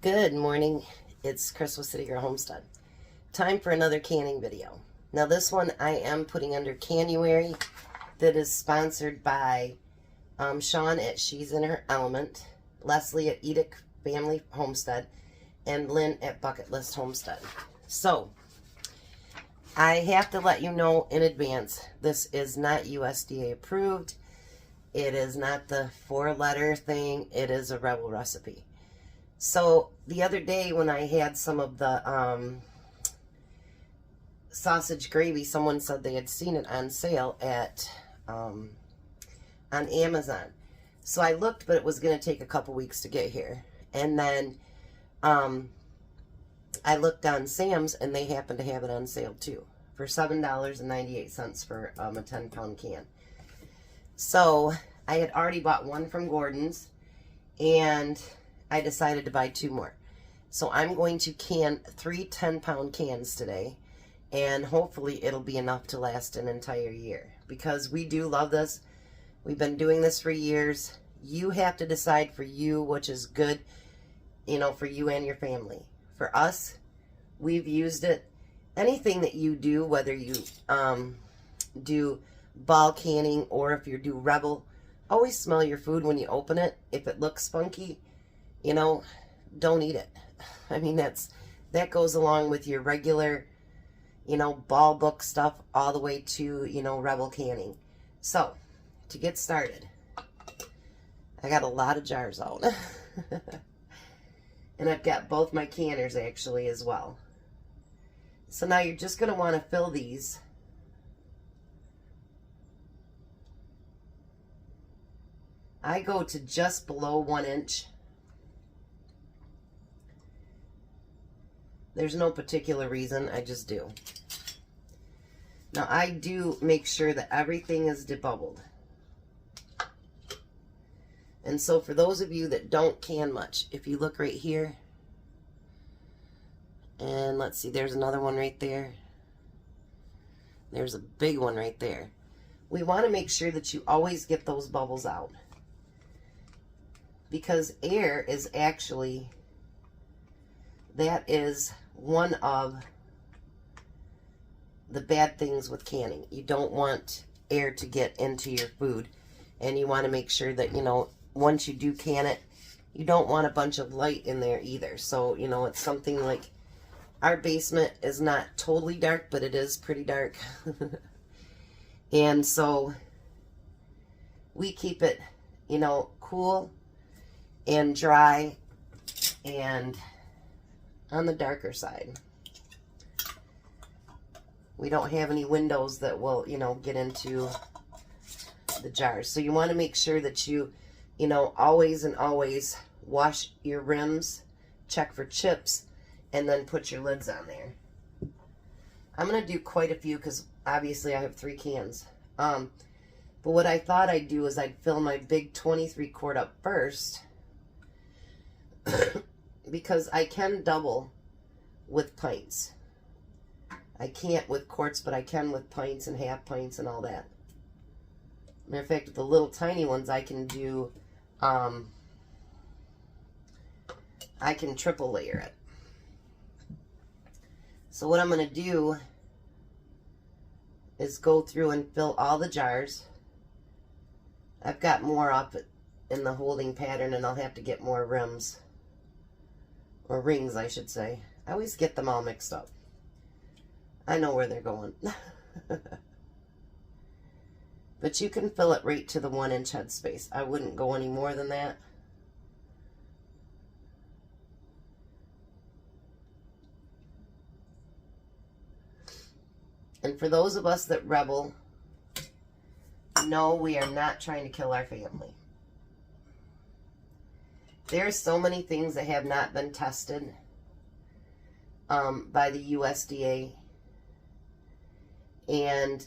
Good morning. It's Crystal City Girl Homestead. Time for another canning video. Now this one I am putting under Canuary, that is sponsored by Sean at She's in Her Element, Leslie at Edic Family Homestead, and Lynn at Bucket List Homestead. So I have to let you know in advance, this is not USDA approved. It is not the 4-letter thing. It is a Rebel recipe. So the other day when I had some of the sausage gravy, someone said they had seen it on sale at on Amazon. So I looked, but it was going to take a couple weeks to get here. And then I looked on Sam's, and they happened to have it on sale too for $7.98 for a 10-pound can. So I had already bought one from Gordon's, and I decided to buy 2 more. So I'm going to can 3 10-pound cans today, and hopefully it'll be enough to last an entire year, because we do love this. We've been doing this for years. You have to decide for you which is good, you know, for you and your family. For us, we've used it. Anything that you do, whether you do ball canning or if you do Rebel, always smell your food when you open it. If it looks funky, you know, don't eat it. I mean, that goes along with your regular, you know, ball book stuff all the way to, you know, Rebel canning. So, to get started, I got a lot of jars out. And I've got both my canners actually as well. So now you're just going to want to fill these. I go to just below 1 inch. There's no particular reason, I just do. Now I do make sure that everything is debubbled. And so for those of you that don't can much, if you look right here, and let's see, there's another one right there. There's a big one right there. We want to make sure that you always get those bubbles out, because air is actually, that is one of the bad things with canning. You don't want air to get into your food, and you want to make sure that, you know, once you do can it, you don't want a bunch of light in there either. So, you know, it's something like, our basement is not totally dark, but it is pretty dark. And so we keep it, you know, cool and dry and on the darker side. We don't have any windows that will, you know, get into the jars. So you want to make sure that you know, always and always wash your rims, check for chips, and then put your lids on there. I'm going to do quite a few because obviously I have 3 cans. But what I thought I'd do is I'd fill my big 23 quart up first because I can double with pints. I can't with quarts, but I can with pints and half pints and all that. Matter of fact, with the little tiny ones, I can do, I can triple layer it. So what I'm going to do is go through and fill all the jars. I've got more up in the holding pattern, and I'll have to get more rims. Or rings, I should say. I always get them all mixed up. I know where they're going. But you can fill it right to the 1 inch headspace. I wouldn't go any more than that. And for those of us that Rebel, no, we are not trying to kill our family. There are so many things that have not been tested by the USDA. And,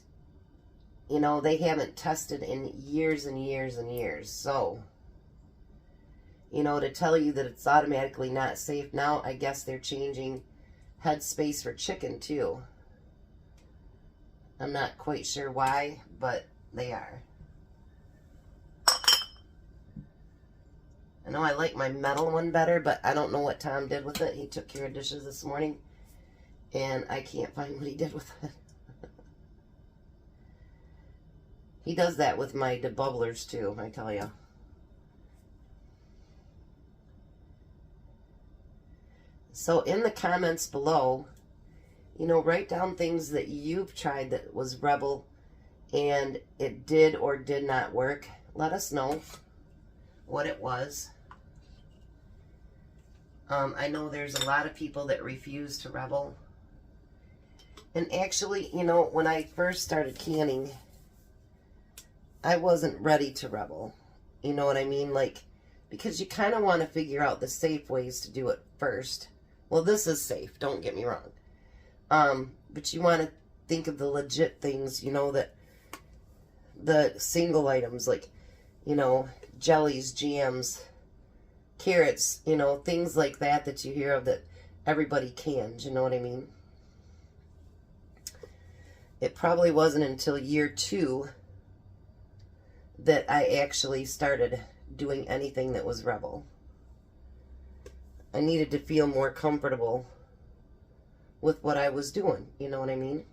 you know, they haven't tested in years and years and years. So, you know, to tell you that it's automatically not safe now, I guess they're changing headspace for chicken too. I'm not quite sure why, but they are. I know I like my metal one better, but I don't know what Tom did with it. He took care of dishes this morning, and I can't find what he did with it. He does that with my debubblers too, I tell you. So in the comments below, you know, write down things that you've tried that was Rebel and it did or did not work. Let us know what it was. I know there's a lot of people that refuse to Rebel. And actually, you know, when I first started canning, I wasn't ready to Rebel. You know what I mean? Like, because you kind of want to figure out the safe ways to do it first. Well, this is safe, don't get me wrong. But you want to think of the legit things, you know, that the single items, like, you know, jellies, jams, carrots, you know, things like that that you hear of that everybody cans, you know what I mean? It probably wasn't until year 2 that I actually started doing anything that was Rebel. I needed to feel more comfortable with what I was doing, you know what I mean?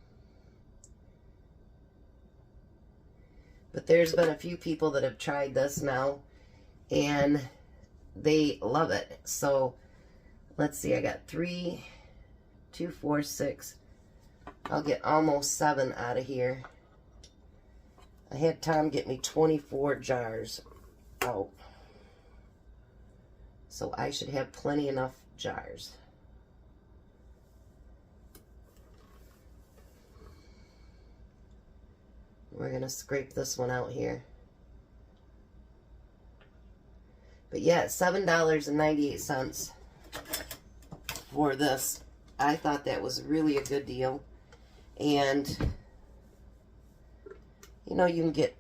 But there's been a few people that have tried this now, and they love it. So, let's see, I got 3, 2, 4, 6. I'll get almost 7 out of here. I had Tom get me 24 jars out. So I should have plenty enough jars. We're going to scrape this one out here. But yeah, $7.98 for this. I thought that was really a good deal. And, you know, you can get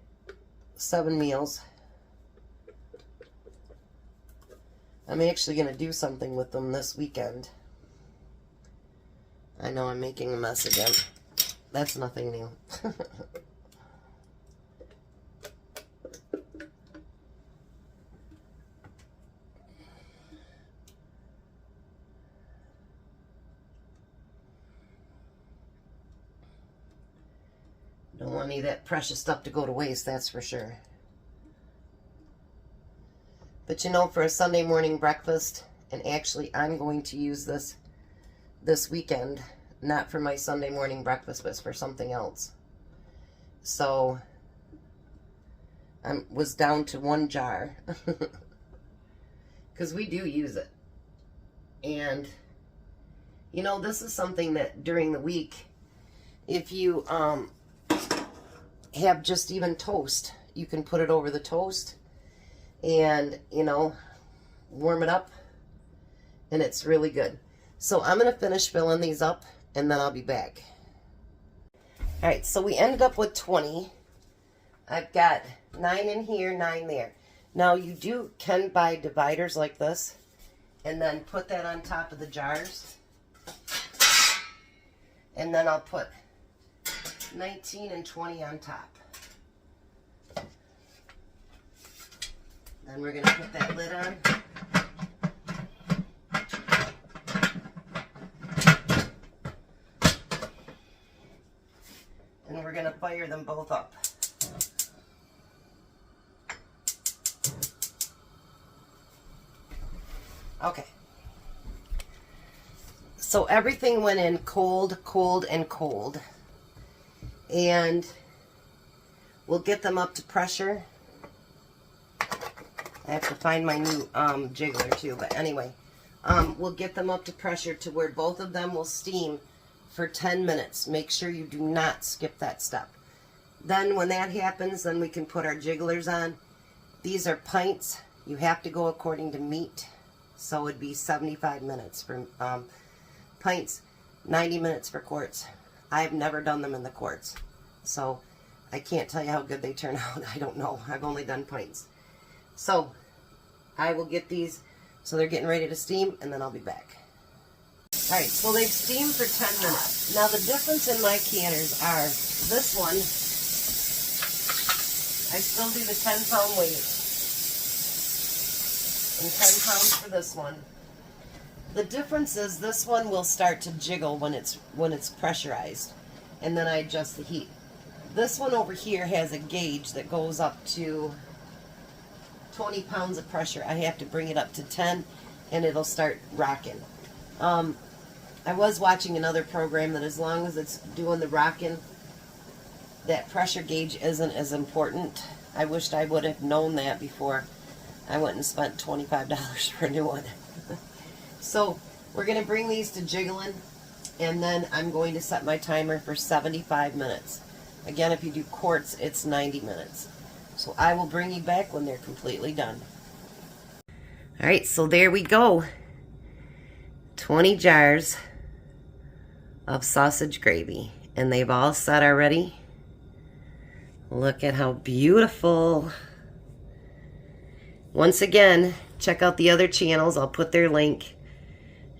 7 meals. I'm actually going to do something with them this weekend. I know I'm making a mess again. That's nothing new. Don't want any of that precious stuff to go to waste, that's for sure. But you know, for a Sunday morning breakfast, and actually I'm going to use this weekend, not for my Sunday morning breakfast, but for something else. So, I was down to 1 jar. Because we do use it. And, you know, this is something that during the week, if you have just even toast, you can put it over the toast and, you know, warm it up, and it's really good. So I'm going to finish filling these up, and then I'll be back. Alright, so we ended up with 20. I've got 9 in here, 9 there. Now you can buy dividers like this, and then put that on top of the jars. And then I'll put 19 and 20 on top. Then we're going to put that lid on. And we're going to fire them both up. Okay. So everything went in cold, cold, and cold. And we'll get them up to pressure. I have to find my new jiggler too, but anyway. We'll get them up to pressure to where both of them will steam for 10 minutes. Make sure you do not skip that step. Then when that happens, then we can put our jigglers on. These are pints. You have to go according to meat. So it'd be 75 minutes for pints, 90 minutes for quarts. I've never done them in the quarts, so I can't tell you how good they turn out. I don't know. I've only done pints. So I will get these, so they're getting ready to steam, and then I'll be back. Alright, so they've steamed for 10 minutes. Now the difference in my canners are, this one, I still do the 10-pound weight. and 10 pounds for this one. The difference is this one will start to jiggle when it's pressurized, and then I adjust the heat. This one over here has a gauge that goes up to 20 pounds of pressure. I have to bring it up to 10 and it'll start rocking. I was watching another program that as long as it's doing the rocking, that pressure gauge isn't as important. I wished I would have known that before I went and spent $25 for a new one. So we're going to bring these to jiggling, and then I'm going to set my timer for 75 minutes. Again, if you do quarts, it's 90 minutes. So I will bring you back when they're completely done. Alright, so there we go. 20 jars of sausage gravy. And they've all set already. Look at how beautiful. Once again, check out the other channels. I'll put their link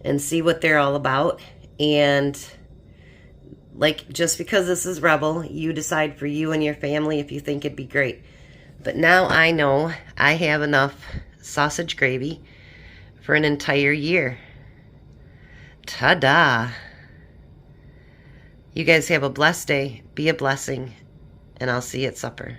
and see what they're all about. And like, just because this is Rebel, you decide for you and your family if you think it'd be great. But now I know I have enough sausage gravy for an entire year. Ta-da! You guys have a blessed day. Be a blessing. And I'll see you at supper.